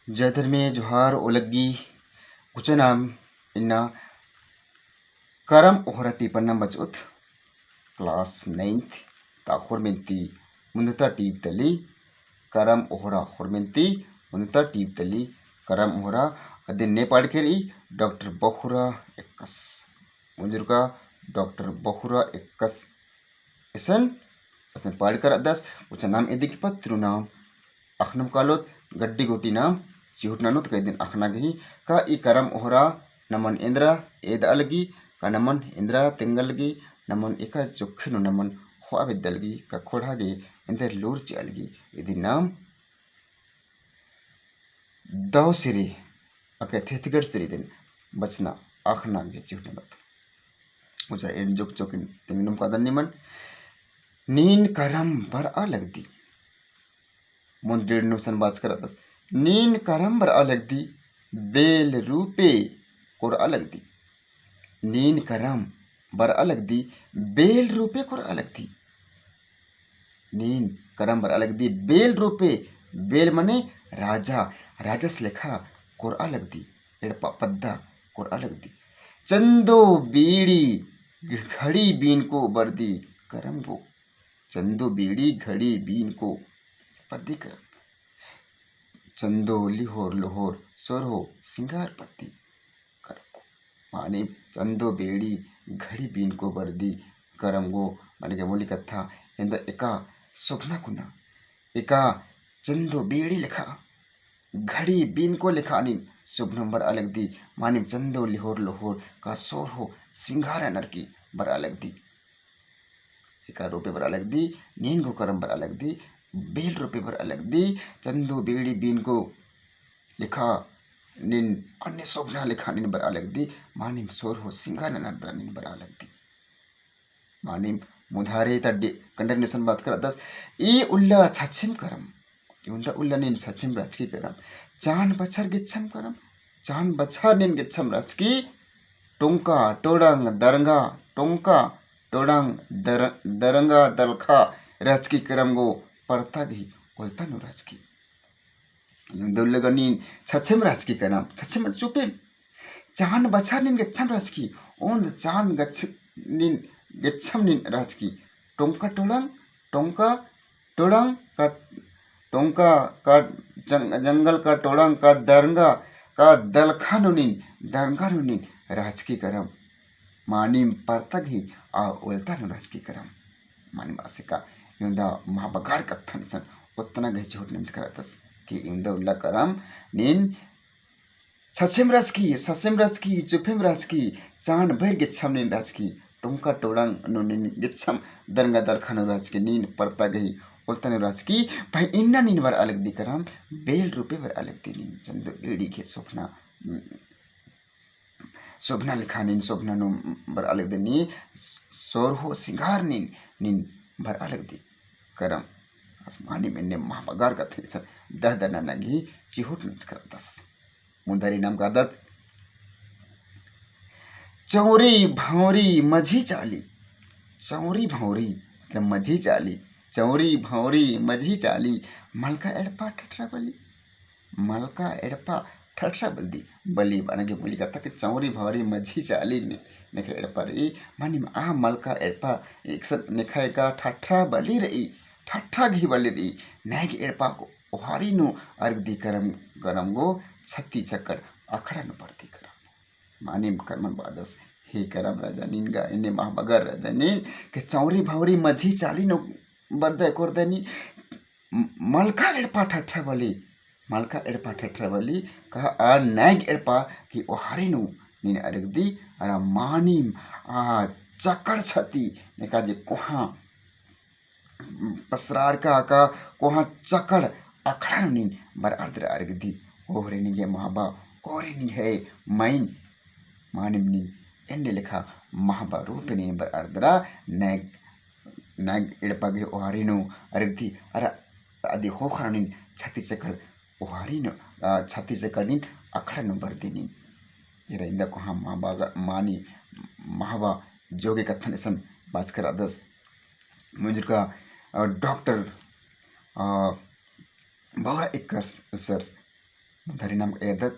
जैतर में जोहार ओलगी कुचनाम इन्ना करम ओहरा टीपन्ना बचुत class 9th ta hormenti munta tip tali karam ohra hormenti munta tip tali karam ohra adin ne padkeri doctor बहुरा एक्कस मुजुर्गा डॉक्टर बहुरा एक्कस इसन असने पाड़कर अदस उचा नाम एदिक पत्रू नाम अखनम कालोत गड्डी गोटी नाम चिहुट नानुत कई दिन अखना गही का ई करम ओहरा नमन इंद्रा एद अलगी का नमन इंद्रा तिंगलगी नमन एका चुखिनु नमन खोआ बिदलगी का खोड़ागे इंदर लूर चलगी इदी नाम दो सिरी अके थेथिगड़ सिरी दिन बचना आखना गे चिहुट नबत उचा इन जुक चुक तिंगनुम का दन निमन नीन करम बर अलगदी मुंडेड़ नुसन बात करत नीन करम बर अलगदी बेल रूपे कोर अलगदी नीन करम बर अलगदी बेल रूपे कोर अलगदी नीन करम बर अलगदी बेल रूपे बेल मने राजा राजस लेखा कोर अलगदी एड़पा पद्दा कोर अलगदी चंदो बीड़ी घड़ी बीन को बर्दी करम गो चंदो बीड़ी घड़ी बीन को पर्दी करम चंदो लिहोर लोहोर सोरहो सिंगार पत्ती करम माने चंदो बेड़ी घड़ी बीन को बर्दी करम गो माने के मोली कथा इंद एका स्वप्ना कुना एका चंदो बेड़ी लिखा घड़ी बीन को लिखा नि शुभ नंबर अलग दी मानिम चंदो लिहोर लोहोर का सोर हो सिंगार नरकी बर अलग दी एका रूपे बर अलग दी नीन को करम बर अलग दी बेल रूपे बर अलग दी चंदो बेड़ी बीन को लिखा निन अन्य शोभना लिखा निन बर अलग दी मानिम सोर हो सिंगार नर बर निन बर अलग दी मानिम मुधारे तड्डे कंडनेशन बात कर दस ई उल्ला छछिम करम युंदा उल्ला निन छछिम राजकी करम चान बछर गिच्छम करम चान बछर निन गिच्छम राजकी टोंका टोडंग दरंगा टोंका टोडंग दरंगा दलखा राजकी करम गो परता गही उल्ता नु राजकी युंदा उल्ला निन छछिम राजकी करम छछिम चुपे चान बछर निन गिच्छम राजकी ओन चान गच्छ निन गिच्छम निन राजकी टोंका टोडंग का टोंका का जंगल का टोडंग का दरंगा का दलखा नुनिन दरंगा नुनिन राजकी करम मानिम परतग ही आ उल्ता नु राजकी करम मानिम आसिका युंदा महाबगार कथन सन उतना गही झूठ निंज करतस कि युंदा उल्ला करम निन छछिम राजकी चुफिम राजकी चान भर गिच्छम निन राजकी टोंका टोडंग नुनिन गिच्छम दरंगा दलखा नु राजकी नीन परता गही उल्तन राजकी भाई इन्ना नीन बर अलग दी करम बेल रूपे बर अलग दी नीन चंद बेड़ी के शोभना लिखा नीन शोभना नु बर अलग दी नी सोर हो सिंगार नीन नीन बर अलग दी करम आसमानी में ने महाबगार का थे सर दह दना नगी चिहुट नच कर दस मुंदरी नाम का आदत चौरी भावरी मझी चाली चौरी भावरी मतलब मझी चाली चौरी भावरी मझी चाली मलका एड़पा ठठरा बली मलका एड़पा ठठरा बल्दी बली बनगे बोली कथा कि चौरी भावरी मझी चाली ने के एड़पा रही मानी आ मलका एड़पा एक सब नेखाए का ठठरा बली रही ठठरा घी बली रही नैग एड़पा को ओहारी नु अर्ग दी करम गो छत्ती चक्कर अखड़ा नु पड़ती करम मानी कर्मन बादस हे करम राजा नीन गा इन्ने महाबगर राजा नीन के चौरी भावरी मझी चाली नु बर्दय कोर्दनी मलका एड़पा ठठरा बली कहा आ नैग एड़पा कि ओहारी नु नीन अर्ग दी अरा मानिम आ चक्कर छती ने का जे कोहा पसरार का कोहा चक्कर अखड़ा नीन बर अर्द्र अर्ग दी ओहरे निगे महाबा ओहरे निगे माइन मानिम नीन एंडे लिखा महाबा रूप नीन बर अर्द्रा नैग एड़पागे ओहारी नु अर्गदी अरा आदि हो खानिन छत्ती से कर ओहारी नु छत्ती से करनिन अखड़ा नु बर्दी नीन ये इंदा को हम मानी महाबा जोगे कथन सन बास्कर अदस मुझे का डॉक्टर बहुरा एक सर मुधारी नाम एदत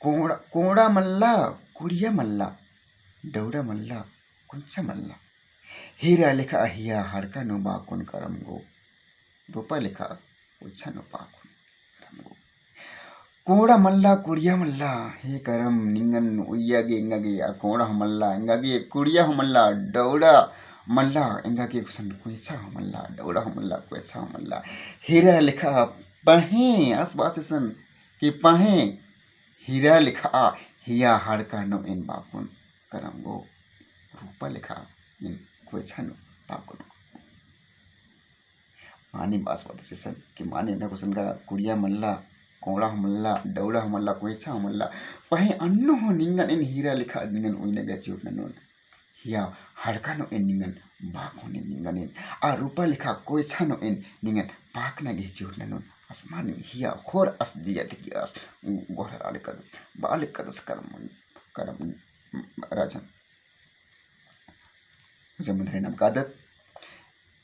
कोड़ा कोड़ा मल्ला कुड़िया मल्ला दौड़ा मल्ला कुंचा मल्ला हीरा लिखा हिया हड़का नो बाकुन करम गो रूपा लिखा उच्छा नो बाकुन करम गो कोड़ा मल्ला कुड़िया मल्ला हे करम निंगन उಯ್ಯಗೆ इंगागे कोड़ा मल्ला इंगागे कुड़िया मल्ला दौड़ा मल्ला इंगागे कुसन कुएचा मल्ला दौड़ा मल्ला कुएचा मल्ला हीरा लिखा पहे आसपास सन कि पहे हीरा लिखा हिया हड़का नो इन बाकुन करम गो रूपा लिखा इन कुएचा नो बाकुन मानी बास वाला सन कि मानी ना कुसन का कुड़िया मल्ला कोड़ा मल्ला दौड़ा मल्ला कुएचा मल्ला पहे अन्नो हो निंगन इन हीरा लिखा निंगन उइने गची उठनन हिया हड़का नो इन निंगन बाको ने निंगन इन आ रूपा लिखा कुएचा नो इन निंगन पाक ना गची उठनन आसमान हिया खोर अस दिया थी अस गोहर आले कदस करम करम राजन मुझे नाम कादत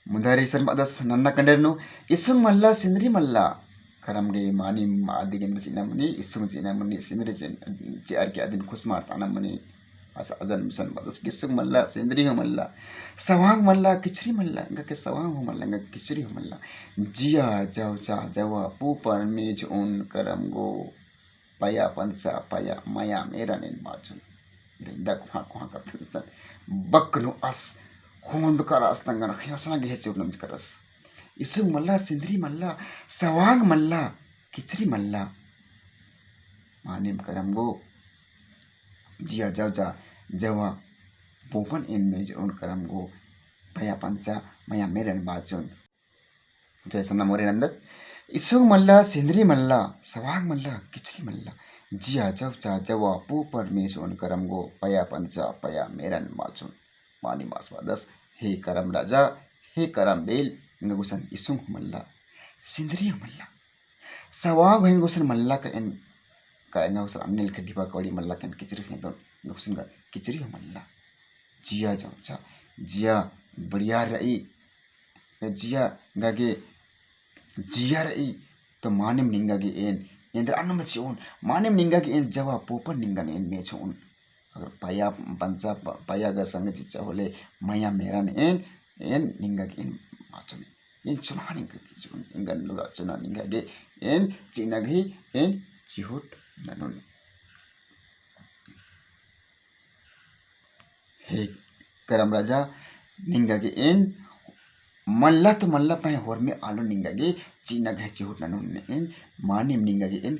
मुधारी सन अदस नन्ना कंडरनु इसुंग मल्ला सिंदरी मल्ला करमगे मानी आदिगेंद्र चिनामनी इसुंग चिनामनी सिंदरी चिआर के आदिन खुसमार तानामनी अस अजन मिशन अदस किसुंग मल्ला सिंदरी हो मल्ला सवांग मल्ला किचरी मल्ला इंगा के सवांग हो मल्ला इंगा किचरी हो मल्ला जिया जाव चा जवा पूपर मेज उन करम गो पया पंसा पया माया मेरा नेन माचुन इंदा कुहा का फिरसन बकनु अस होंड करस तंगन खयोसना गेचे उनम करस इसुंग मल्ला सिंदरी मल्ला सवांग मल्ला किचरी मल्ला मानिम करम गो जिया जावजा जवा पोपन इन में जो उन करम गो भया पंचा मया मेरन बाचुन जैसा ना मोरे नंदत इसुंग मल्ला सिंदरी मल्ला सवांग मल्ला किचरी मल्ला जिया जावजा जवा पोपन में जो उन करम गो भया पंचा भया मेरन बाचुन मानी मासवादस हे करम राजा हे करम बेल इंगुसन इसुंग मल्ला सिंदरी मल्ला सवांग इंगुसन मल्ला का इन का इंगुसन अनिल के डिबा कौड़ी मल्ला के किचरी है दोन इंगुसन का किचरी मल्ला जिया जाऊचा जिया बढ़िया रही जिया गागे जिया रही तो मानिम निंगागे एन इंद्र अन्नम चोन मानिम निंगागे एन जवा पोपन निंगन एन में चोन अगर पाया पंचा पाया का संग चिचा होले मया मेरा ने एन निंगागे एन माचुन इन चुनानी के चुन इंगन लुरा चुना निंगागे एन चिनागे एन चिहुट ननुन हे करम राजा निंगागे एन मल्ला तो मल्ला पाए होर में आलो निंगागे चीना घे चिहुट ननुन एन मानिम निंगागे एन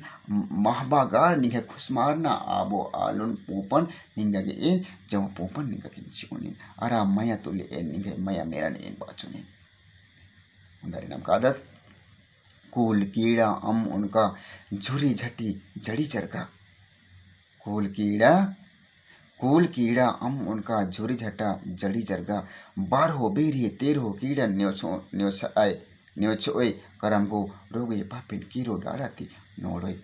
महबागार निंगे खुसमारना आबो आलोन पोपन निंगागे एन जब पोपन निंगागे चिकुन अरा मया तुले एन निंगे मया मेरा ने एन बाचुने उंदारी नाम का आदत कुल कीड़ा उनका झुरी झटी जड़ी चरका कुल कीड़ा उनका झुरी झटा जड़ी जरगा 12 बेरी 13 कीड़ा न्योछोय करम को रोगे पापिन कीरो डाड़ाती नोड़ोय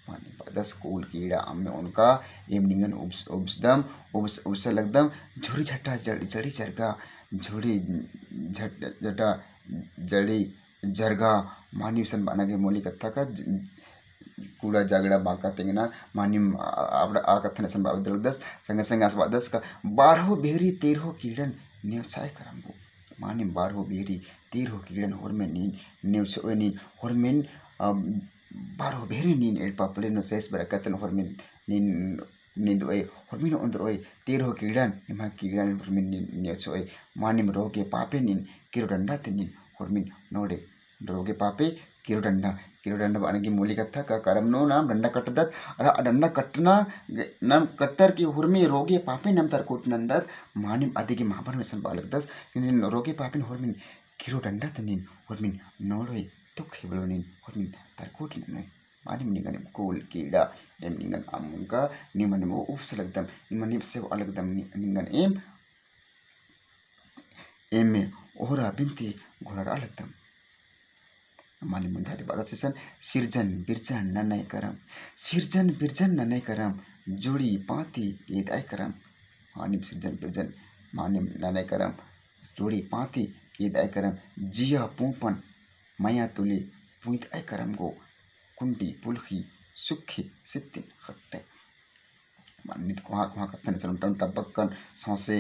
माने 10 कुल कीड़ा में उनका एम निंगन उब्सदम उब्स लगदम झुरी झटा जड़ी जरगा झुरी झटा जड़ी जरगा मानी सन बनागे मोली कथा का कूड़ा जागड़ा बाका तेंगना मानी आवड़ा आ कथन सन बाबा दस संग संग आस दस का 12 बेरी 13 कीड़न न्योछाय करंगो मानी 12 बेरी 13 कीड़न होरमेन नीन न्योछोय नीन होरमेन 12 बेरी नीन एड पापले नो सेस बरकतन होरमेन नीन निंदोय होरमिन उंदरोय 13 कीड़न इमा कीड़न होरमेन न्योछोय मानी रोगे पापे नीन किरो डंडा तेनीन होरमिन नोडे रोगे पापे किरो डंडा बानगी मूली कथा का करम नो नाम डंडा कटदत अरा डंडा कटना नाम कट्टर की हुरमी रोगे पापे नाम तर कोट नंदत मानिम आदि के महाबर में सन बालक दस इन रोगे पापिन हुरमिन किरो डंडा तनिन हुरमिन नोरोय तो खेबलो निन हुरमिन तर कोट नन मानिम निगन कोल कीड़ा एम निगन आमुंगा निमन मो उस लगदम निमन से अलगदम निगन एम में ओहरा बिनती घोड़ा अलगदम मानी मुंधारी बादा सेसन सिरजन बिरजन ननय करम जोड़ी पाती एदाय करम मानिम सिरजन बिरजन मानिम ननय करम जोड़ी पाती एदाय करम जिया पूपन मया तुले पुइत आय करम गो kundi pulhi sukhi sitin khatte manit kuha kuha katan isan tam tabakkan sause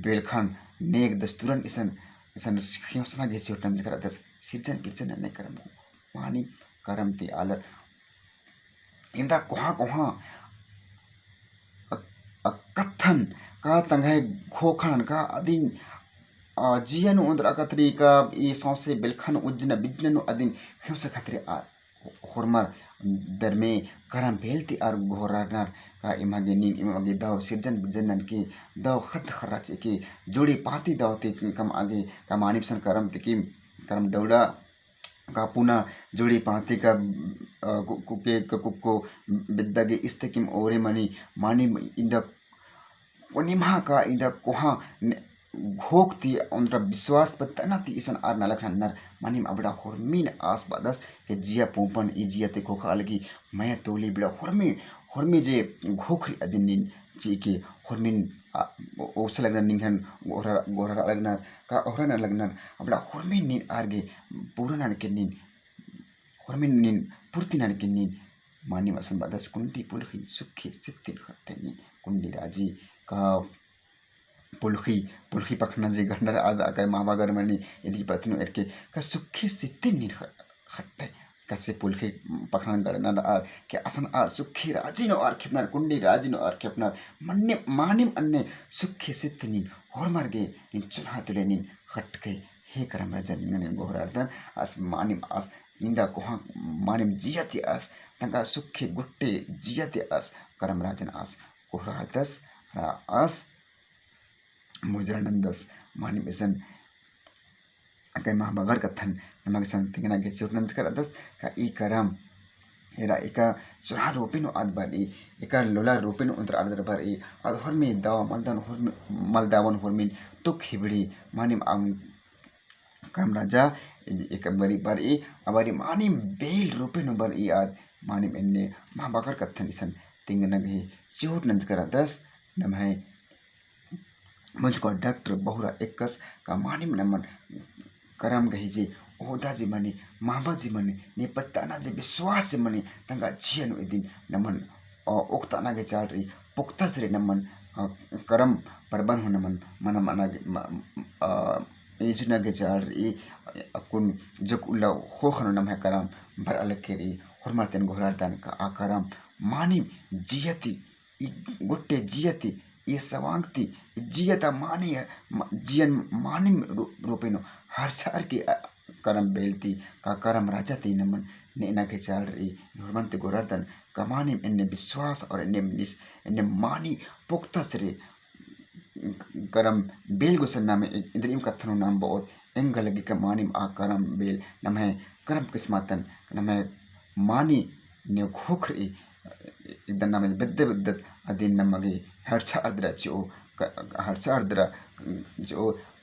belkhan nek dasturan isan khiosna ge chotan jikara das sirjan pirjan ne karam mani karam ti alar inda kuha kuha akathan ka tangai khokhan ka adin jian undra katri ka i sause belkhan ujna bijna adin khimsa khatri a hormar derme karam belti ar goranar ka image daw sirjan bijanan ki daw khat kharach ki jodi pati daw te kam age kamanip san karam tikim karam dauda का पुनः जोड़ी पाती का कुके कुको बिद्दागे इस्तकिम ओरे money मानी इंदा वनिमा का इंदा कोहा घोकती उनका विश्वास पतना ती इसन आर नलख नर मानिम अबड़ा होरमीन आस बादस के जिया पोपन ई जिया ते कोखा अलगी मैं तोली बड़ा होरमी जे घोखरी अदिनिन ची के होरमीन ओस लगना निंगन गोरा लगना का ओरा न लगना अबड़ा होरमीन निन आरगे पूरा न के निन होरमीन निन पूर्ति न के निन मानिम असन बादस कुंडी पुलखी सुखी सित्तिन खट्टे निन कुंडी राजी का पुलखी पखना जे गंडर आदा काय माबागर मनी यदि पत्नु एरके का सुखी सित्तिन निन खट्टे कसे पुलखी पखना गड़ना आर के असन आर सुखी राजिनो आर खेपनार कुंडी राजिनो आर खेपनार मन्ने मानिम अन्ने सुखी सित्तिन होर मार्गे निन चुनातले निन खटके हे करम राजन निन गोहरार्दन अस मानिम आस इंदा कोहा मानिम जियाति आस तंगा सुखी गुट्टे जियाति आस करम राजन आस गोहरार्दस आस मुजरानंदस मानिम इसन अकै महाबगर कथन नमक सन तिंगना के चुरनन कर दस का ई करम एरा एका चुरा रोपिनो आदबारी एका लोला रोपिनो अंतर आदर बारी आद हरमी दाव मलदान हरमी मलदावन हरमीन तुक हिबड़ी मानिम आम काम राजा एक बारी अबारी मानिम बेल रोपिनो बारी आद मानिम इन्ने महाबगर कथन इसन तिंगना के चुरनन कर दस नमः मुझको डॉक्टर बहुरा एकस का मानिम नमन करम गही जी ओदा जी मनी माबा जी मनी ने पत्ताना जे विश्वास जी मनी तंगा जियन इदिन नमन ओक्ताना के चाल रही पुख्ता से नमन करम परबन हो नमन मन मना इजना के चाल रही अकुन जक उल्ला हो खनो नम है करम भर अलग के रही हरमरतेन घोरारदान का आकरम मानिम जियति गुट्टे जियति ये सवांगती जियता मानी जियन मानिम रूपेनो हर की करम बेलती का करम राजा ती नमन नेना के चाल रही नोरमंत गोरार्दन कमानिम इन्ने विश्वास और इन्ने मानी पुख्ता सरे करम बेल गुसन नाम इंद्रियम कथनो नाम बहुत एंगलगी का मानिम आ करम बेल नमः करम किस्मतन नमः मानी ने खोखरी इदन नाम बिद्दे अदिन नमगे हर्ष अर्द्रा जो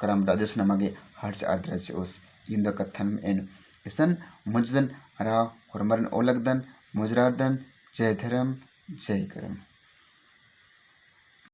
करम राजस नमगे हर्ष अर्द्रा जो इंद कथन एन इसन मुजदन अरा हरमरन ओलगदन मुजरार्दन जय धर्म जय करम।